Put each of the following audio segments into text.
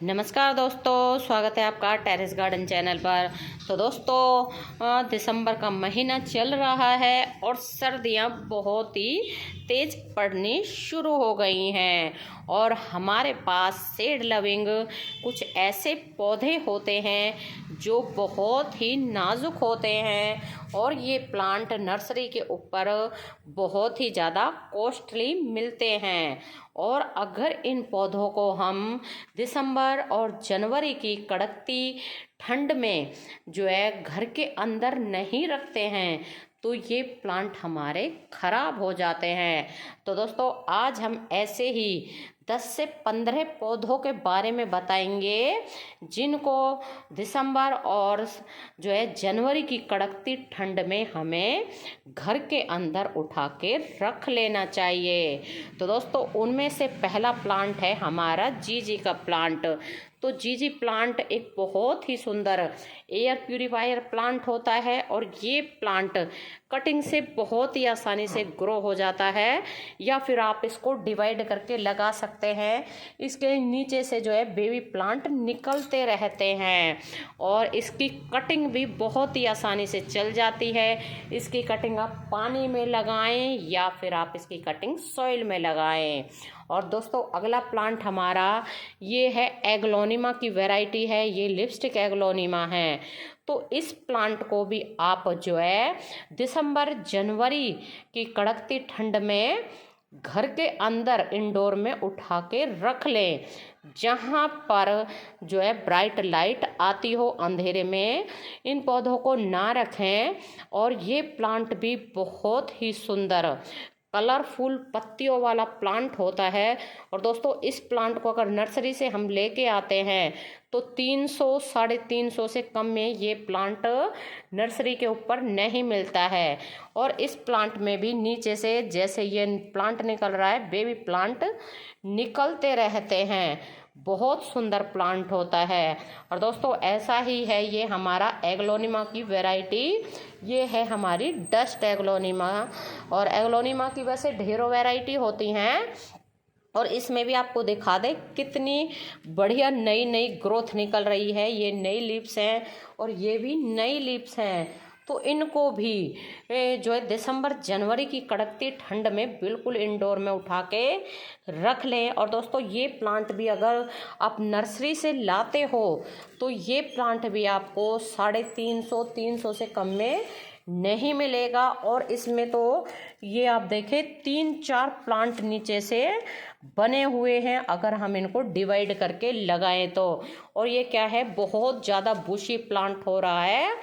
नमस्कार दोस्तों, स्वागत है आपका टेरेस गार्डन चैनल पर। तो दोस्तों, दिसंबर का महीना चल रहा है और सर्दियां बहुत ही तेज पड़नी शुरू हो गई हैं और हमारे पास सीड लविंग कुछ ऐसे पौधे होते हैं जो बहुत ही नाजुक होते हैं और ये प्लांट नर्सरी के ऊपर बहुत ही ज़्यादा कॉस्टली मिलते हैं। और अगर इन पौधों को हम दिसंबर और जनवरी की कड़कती ठंड में जो है घर के अंदर नहीं रखते हैं तो ये प्लांट हमारे खराब हो जाते हैं। तो दोस्तों, आज हम ऐसे ही 10 से 15 पौधों के बारे में बताएंगे जिनको दिसंबर और जो है जनवरी की कड़कती ठंड में हमें घर के अंदर उठा के रख लेना चाहिए। तो दोस्तों, उनमें से पहला प्लांट है हमारा जीजी का प्लांट। तो जीजी प्लांट एक बहुत ही सुंदर एयर प्यूरीफायर प्लांट होता है और ये प्लांट कटिंग से बहुत ही आसानी से ग्रो हो जाता है, या फिर आप इसको डिवाइड करके लगा सकते हैं। इसके नीचे से जो है बेबी प्लांट निकलते रहते हैं और इसकी कटिंग भी बहुत ही आसानी से चल जाती है। इसकी कटिंग आप पानी में लगाएं या फिर आप इसकी कटिंग सॉइल में लगाएं। और दोस्तों, अगला प्लांट हमारा ये है एग्लोनिमा की वैरायटी है, ये लिपस्टिक एग्लोनिमा है। तो इस प्लांट को भी आप जो है दिसंबर जनवरी की कड़कती ठंड में घर के अंदर इंडोर में उठा के रख लें, जहाँ पर जो है ब्राइट लाइट आती हो। अंधेरे में इन पौधों को ना रखें। और ये प्लांट भी बहुत ही सुंदर कलरफुल पत्तियों वाला प्लांट होता है। और दोस्तों, इस प्लांट को अगर नर्सरी से हम लेके आते हैं तो 300 350 से कम में ये प्लांट नर्सरी के ऊपर नहीं मिलता है। और इस प्लांट में भी नीचे से जैसे ये प्लांट निकल रहा है, बेबी प्लांट निकलते रहते हैं। बहुत सुंदर प्लांट होता है। और दोस्तों, ऐसा ही है ये हमारा एग्लोनिमा की वैरायटी। ये है हमारी डस्ट एग्लोनिमा। और एग्लोनिमा की वैसे ढेरों वैरायटी होती हैं और इसमें भी आपको दिखा दे कितनी बढ़िया नई नई ग्रोथ निकल रही है। ये नई लीव्स हैं और ये भी नई लीव्स हैं। तो इनको भी जो है दिसंबर जनवरी की कड़कती ठंड में बिल्कुल इंडोर में उठा के रख लें। और दोस्तों, ये प्लांट भी अगर आप नर्सरी से लाते हो तो ये प्लांट भी आपको 350 से कम में नहीं मिलेगा। और इसमें तो ये आप देखें 3-4 प्लांट नीचे से बने हुए हैं अगर हम इनको डिवाइड करके लगाएं तो। और ये क्या है, बहुत ज़्यादा बुशी प्लांट हो रहा है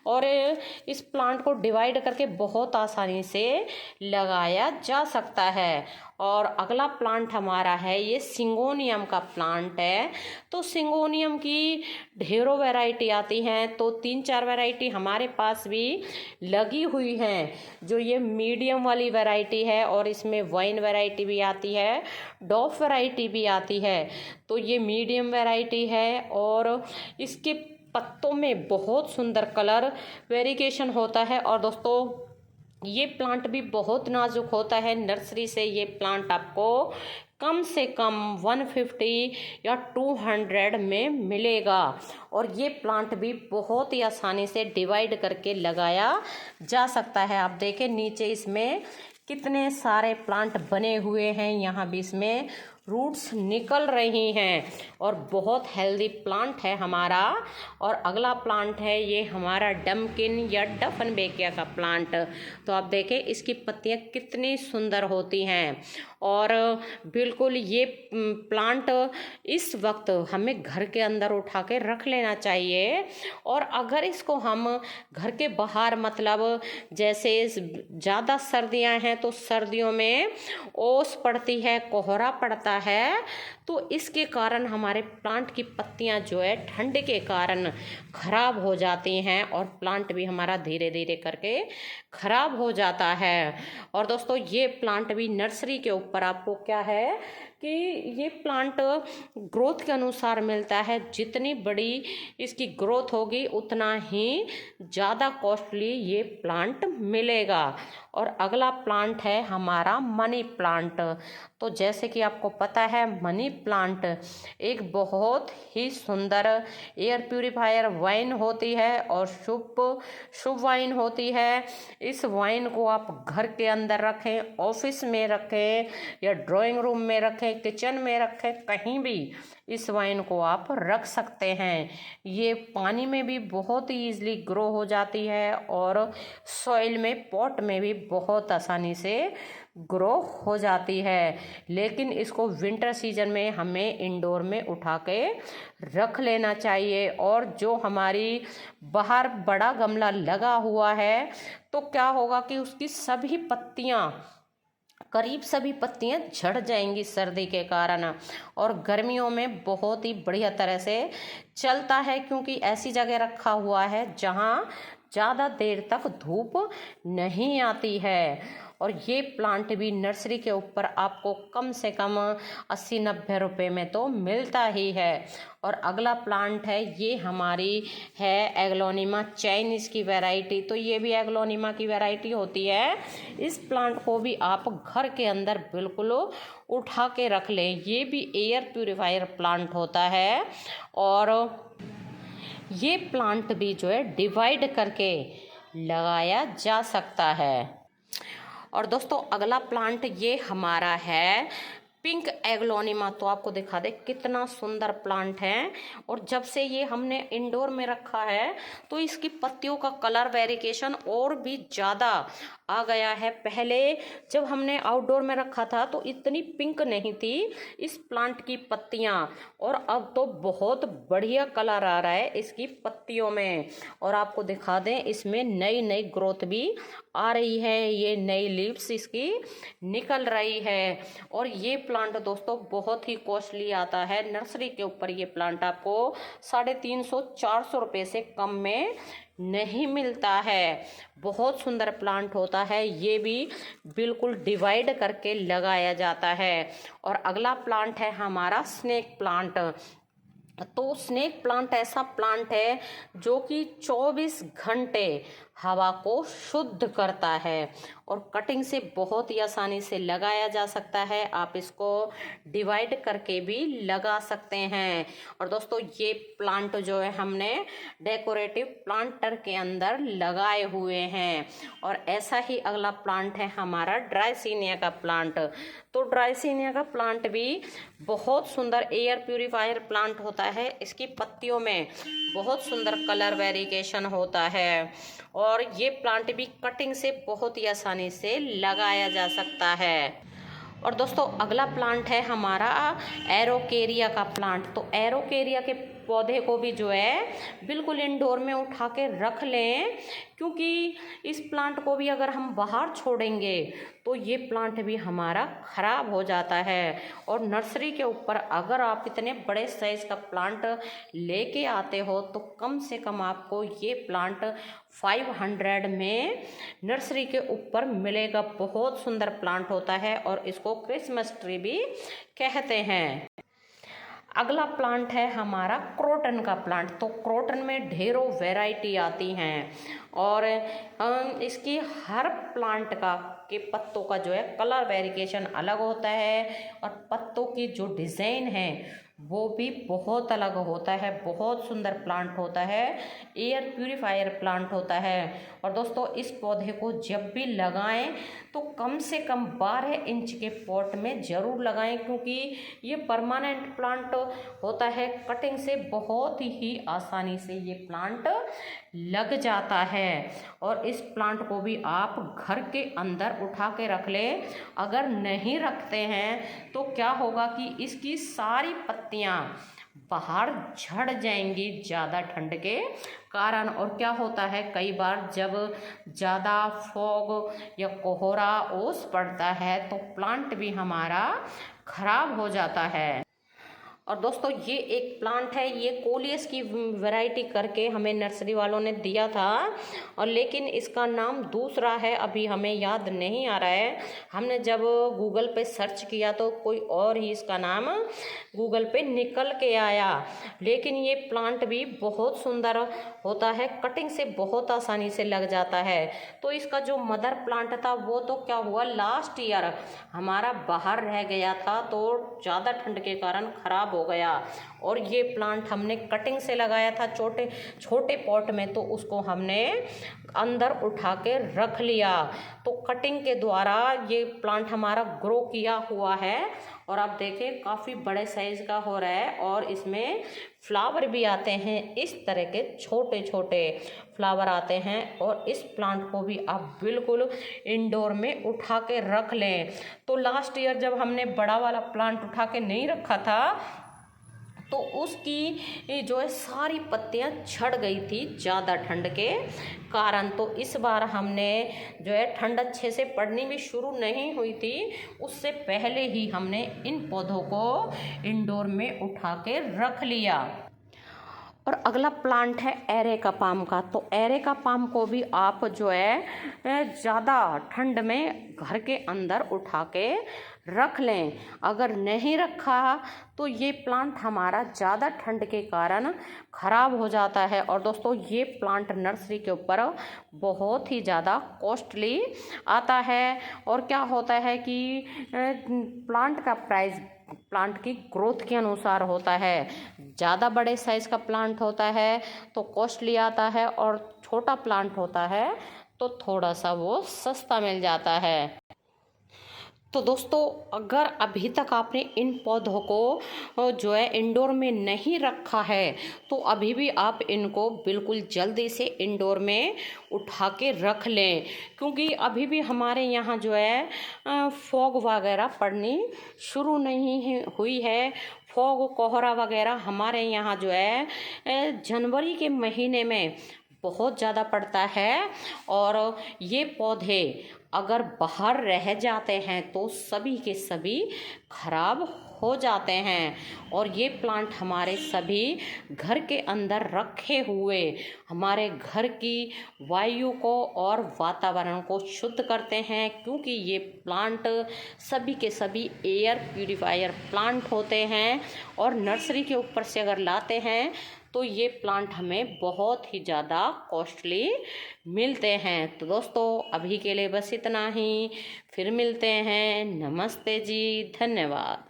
और इस प्लांट को डिवाइड करके बहुत आसानी से लगाया जा सकता है। और अगला प्लांट हमारा है ये सिंगोनियम का प्लांट है। तो सिंगोनियम की ढेरों वैरायटी आती हैं, तो 3-4 वैरायटी हमारे पास भी लगी हुई हैं। जो ये मीडियम वाली वैरायटी है और इसमें वाइन वैरायटी भी आती है, डॉफ वैरायटी भी आती है। तो ये मीडियम वैरायटी है और इसके पत्तों में बहुत सुंदर कलर वेरिएशन होता है। और दोस्तों, ये प्लांट भी बहुत नाजुक होता है। नर्सरी से ये प्लांट आपको कम से कम 150 या 200 में मिलेगा। और ये प्लांट भी बहुत ही आसानी से डिवाइड करके लगाया जा सकता है। आप देखें नीचे इसमें कितने सारे प्लांट बने हुए हैं, यहाँ भी इसमें रूट्स निकल रही हैं और बहुत हेल्दी प्लांट है हमारा। और अगला प्लांट है ये हमारा डम्किन या डफनबेकिया का प्लांट। तो आप देखें इसकी पत्तियां कितनी सुंदर होती हैं और बिल्कुल ये प्लांट इस वक्त हमें घर के अंदर उठा के रख लेना चाहिए। और अगर इसको हम घर के बाहर, मतलब जैसे ज़्यादा सर्दियां हैं तो सर्दियों में ओस पड़ती है, कोहरा पड़ता है, तो इसके कारण हमारे प्लांट की पत्तियां जो है ठंड के कारण खराब हो जाती हैं और प्लांट भी हमारा धीरे धीरे करके खराब हो जाता है। और दोस्तों, ये प्लांट भी नर्सरी के ऊपर आपको क्या है कि ये प्लांट ग्रोथ के अनुसार मिलता है। जितनी बड़ी इसकी ग्रोथ होगी उतना ही ज़्यादा कॉस्टली ये प्लांट मिलेगा। और अगला प्लांट है हमारा मनी प्लांट। तो जैसे कि आपको पता है, मनी प्लांट एक बहुत ही सुंदर एयर प्यूरिफायर वाइन होती है और शुभ वाइन होती है। इस वाइन को आप घर के अंदर रखें, ऑफिस में रखें या ड्राइंग रूम में रखें, किचन में रखें, कहीं भी इस वाइन को आप रख सकते हैं। ये पानी में भी बहुत ही ईजिली ग्रो हो जाती है और सॉइल में, पॉट में भी बहुत आसानी से ग्रो हो जाती है। लेकिन इसको विंटर सीजन में हमें इंडोर में उठा के रख लेना चाहिए। और जो हमारी बाहर बड़ा गमला लगा हुआ है, तो क्या होगा कि उसकी करीब सभी पत्तियां झड़ जाएंगी सर्दी के कारण। और गर्मियों में बहुत ही बढ़िया तरह से चलता है, क्योंकि ऐसी जगह रखा हुआ है जहां ज़्यादा देर तक धूप नहीं आती है। और ये प्लांट भी नर्सरी के ऊपर आपको कम से कम 80-90 रुपये में तो मिलता ही है। और अगला प्लांट है, ये हमारी है एग्लोनिमा चाइनीज़ की वैरायटी। तो ये भी एग्लोनिमा की वैरायटी होती है। इस प्लांट को भी आप घर के अंदर बिल्कुल उठा के रख लें। ये भी एयर प्यूरिफायर प्लांट होता है और ये प्लांट भी जो है डिवाइड करके लगाया जा सकता है। और दोस्तों अगला प्लांट ये हमारा है पिंक एग्लोनिमा। तो आपको दिखा दे कितना सुंदर प्लांट है। और जब से ये हमने इंडोर में रखा है तो इसकी पत्तियों का कलर वेरिएशन और भी ज़्यादा आ गया है। पहले जब हमने आउटडोर में रखा था तो इतनी पिंक नहीं थी इस प्लांट की पत्तियां, और अब तो बहुत बढ़िया कलर आ रहा है इसकी पत्तियों में। और आपको दिखा दें, इसमें नई नई ग्रोथ भी आ रही है, ये नई लीव्स इसकी निकल रही है। और ये प्लांट दोस्तों बहुत ही कॉस्टली आता है। नर्सरी के ऊपर ये प्लांट आपको 350-400 रुपये से कम में नहीं मिलता है। बहुत सुंदर प्लांट होता है। ये भी बिल्कुल डिवाइड करके लगाया जाता है। और अगला प्लांट है हमारा स्नेक प्लांट। तो स्नेक प्लांट ऐसा प्लांट है जो कि 24 घंटे हवा को शुद्ध करता है और कटिंग से बहुत ही आसानी से लगाया जा सकता है। आप इसको डिवाइड करके भी लगा सकते हैं। और दोस्तों ये प्लांट जो है हमने डेकोरेटिव प्लांटर के अंदर लगाए हुए हैं। और ऐसा ही अगला प्लांट है हमारा ड्राइसिनिया का प्लांट। तो ड्राइसिनिया का प्लांट भी बहुत सुंदर एयर प्यूरिफायर प्लांट होता है। इसकी पत्तियों में बहुत सुंदर कलर वेरिएशन होता है और ये प्लांट भी कटिंग से बहुत ही आसानी से लगाया जा सकता है। और दोस्तों अगला प्लांट है हमारा एरोकेरिया का प्लांट। तो एरोकेरिया के पौधे को भी जो है बिल्कुल इंडोर में उठा के रख लें, क्योंकि इस प्लांट को भी अगर हम बाहर छोड़ेंगे तो ये प्लांट भी हमारा ख़राब हो जाता है। और नर्सरी के ऊपर अगर आप इतने बड़े साइज़ का प्लांट लेके आते हो तो कम से कम आपको ये प्लांट 500 में नर्सरी के ऊपर मिलेगा। बहुत सुंदर प्लांट होता है और इसको क्रिसमस ट्री भी कहते हैं। अगला प्लांट है हमारा क्रोटन का प्लांट। तो क्रोटन में ढेरों वैरायटी आती हैं और इसकी हर प्लांट के पत्तों का जो है कलर वेरिएशन अलग होता है और पत्तों की जो डिज़ाइन है वो भी बहुत अलग होता है। बहुत सुंदर प्लांट होता है, एयर प्यूरिफायर प्लांट होता है। और दोस्तों इस पौधे को जब भी लगाएं तो कम से कम 12 इंच के पॉट में ज़रूर लगाएं, क्योंकि ये परमानेंट प्लांट होता है। कटिंग से बहुत ही आसानी से ये प्लांट लग जाता है। और इस प्लांट को भी आप घर के अंदर उठा के रख लें। अगर नहीं रखते हैं तो क्या होगा कि इसकी सारी पत्तियां बाहर झड़ जाएंगी ज़्यादा ठंड के कारण। और क्या होता है, कई बार जब ज़्यादा फॉग या कोहरा ओस पड़ता है तो प्लांट भी हमारा खराब हो जाता है। और दोस्तों ये एक प्लांट है, ये कोलियस की वैरायटी करके हमें नर्सरी वालों ने दिया था, और लेकिन इसका नाम दूसरा है, अभी हमें याद नहीं आ रहा है। हमने जब गूगल पे सर्च किया तो कोई और ही इसका नाम गूगल पे निकल के आया। लेकिन ये प्लांट भी बहुत सुंदर होता है, कटिंग से बहुत आसानी से लग जाता है। तो इसका जो मदर प्लांट था वो तो क्या हुआ, लास्ट ईयर हमारा बाहर रह गया था, तो ज़्यादा ठंड के कारण ख़राब हो गया। और ये प्लांट हमने कटिंग से लगाया था छोटे छोटे पॉट में, तो उसको हमने अंदर उठा के रख लिया। तो कटिंग के द्वारा ये प्लांट हमारा ग्रो किया हुआ है, और आप देखें काफ़ी बड़े साइज़ का हो रहा है, और इसमें फ्लावर भी आते हैं, इस तरह के छोटे छोटे फ्लावर आते हैं। और इस प्लांट को भी आप बिल्कुल इंडोर में उठा के रख लें। तो लास्ट ईयर जब हमने बड़ा वाला प्लांट उठा के नहीं रखा था, तो उसकी जो है सारी पत्तियां झड़ गई थी ज़्यादा ठंड के कारण। तो इस बार हमने जो है, ठंड अच्छे से पड़नी भी शुरू नहीं हुई थी, उससे पहले ही हमने इन पौधों को इंडोर में उठा के रख लिया। और अगला प्लांट है एरेका पाम का। तो एरेका पाम को भी आप जो है ज़्यादा ठंड में घर के अंदर उठा के रख लें। अगर नहीं रखा तो ये प्लांट हमारा ज़्यादा ठंड के कारण ख़राब हो जाता है। और दोस्तों ये प्लांट नर्सरी के ऊपर बहुत ही ज़्यादा कॉस्टली आता है। और क्या होता है कि प्लांट का प्राइस प्लांट की ग्रोथ के अनुसार होता है। ज़्यादा बड़े साइज़ का प्लांट होता है तो कॉस्टली आता है, और छोटा प्लांट होता है तो थोड़ा सा वो सस्ता मिल जाता है। तो दोस्तों अगर अभी तक आपने इन पौधों को जो है इंडोर में नहीं रखा है, तो अभी भी आप इनको बिल्कुल जल्दी से इंडोर में उठा के रख लें, क्योंकि अभी भी हमारे यहाँ जो है फॉग वगैरह पड़नी शुरू नहीं हुई है। फॉग कोहरा वगैरह हमारे यहाँ जो है जनवरी के महीने में बहुत ज़्यादा पड़ता है। और ये पौधे अगर बाहर रह जाते हैं तो सभी के सभी खराब हो जाते हैं। और ये प्लांट हमारे सभी घर के अंदर रखे हुए हमारे घर की वायु को और वातावरण को शुद्ध करते हैं, क्योंकि ये प्लांट सभी के सभी एयर प्यूरिफायर प्लांट होते हैं। और नर्सरी के ऊपर से अगर लाते हैं तो ये प्लांट हमें बहुत ही ज़्यादा कॉस्टली मिलते हैं। तो दोस्तों अभी के लिए बस इतना ही, फिर मिलते हैं। नमस्ते जी, धन्यवाद।